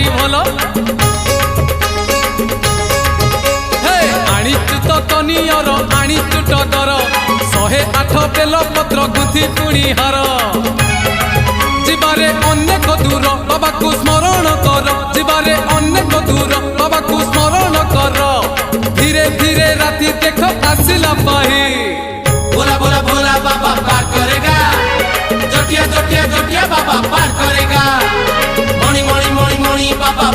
भारी भलो आनीचु तो कनियर आनीचु टगर 108 बेल पत्र गुथि पुणी हार जीवारे अनेक दूर बाबा को स्मरण कर जीवारे अनेक दूर बाबा को स्मरण कर धीरे धीरे राति देख आसिला पाही बोला बोला बोला बाबा पार करेगा जटिया जटिया जटिया बाबा पार करेगा मणि मणि मणि मणि बाबा